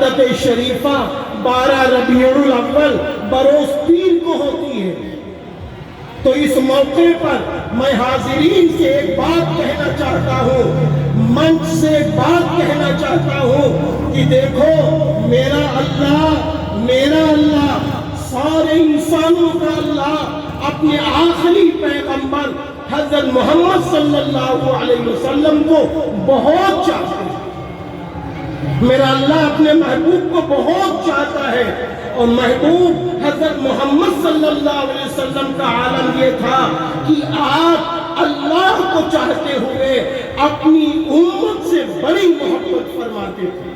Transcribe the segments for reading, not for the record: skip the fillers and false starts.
ولادت شریفہ 12 ربیع الاول بروز پیر کو ہوتی ہے۔ تو اس موقع پر میں حاضرین سے ایک بات کہنا چاہتا ہوں، منچ سے ایک بات کہنا چاہتا ہوں کہ دیکھو میرا اللہ سارے انسانوں کا اللہ اپنے آخری پیغمبر حضرت محمد صلی اللہ علیہ وسلم کو بہت چاہتے ہیں۔ میرا اللہ اپنے محبوب کو بہت چاہتا ہے، اور محبوب حضرت محمد صلی اللہ علیہ وسلم کا عالم یہ تھا کہ آپ اللہ کو چاہتے ہوئے اپنی امت سے بڑی محبت فرماتے تھے۔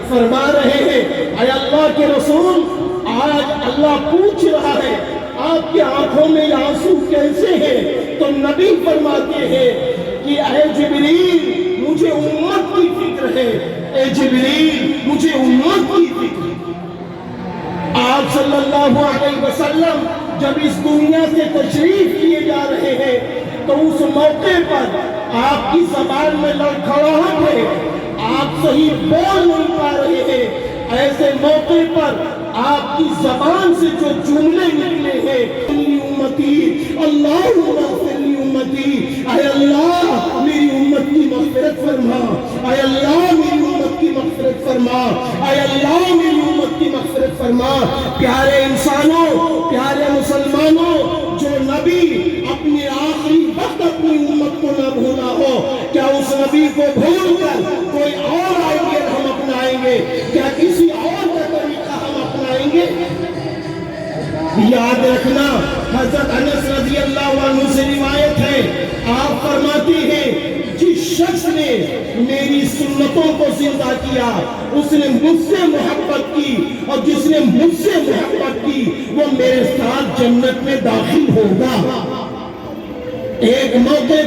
فرما رہے ہیں اے اللہ کے رسول، آج اللہ پوچھ رہا ہے آپ کی آنکھوں میں آنسو کیسے ہیں؟ تو نبی فرماتے ہیں کہ اے جبریل مجھے امت کی فکر ہے، اے جبریل مجھے امت کی فکر ہے۔ آپ صلی اللہ علیہ وسلم جب اس دنیا سے تشریف کیے جا رہے ہیں تو اس موقع پر آپ کی زبان میں لڑکھڑاہٹ ہے، آپ صحیح بول نہیں پا رہے ہیں۔ ایسے موقع پر آپ کی زبان سے جو جملے نکلے ہیں، امتی اللہم اغفر لی امتی، اے اللہ میری امت کی مغفرت فرما، اے اللہ میری امت کی مغفرت فرما، اے اللہ میری امت کی مغفرت فرما۔ پیارے انسانوں، پیارے مسلمانوں، جو نبی اپنے آخری وقت اپنی امت کو نہ بھولا ہو، کیا اس نبی کو بھول کر کوئی اور آئیڈیا ہم اپنائیں گے؟ کیا کسی اور کا طریقہ ہم اپنائیں گے؟ یاد رکھنا، حضرت انس رضی اللہ عنہ سے روایت ہے، آپ فرماتے ہیں جس شخص نے میری سنتوں کو زندہ کیا اس نے مجھ سے محبت کی، اور جس نے مجھ سے محبت کی وہ میرے ساتھ جنت میں داخل ہوگا۔ ایک موقع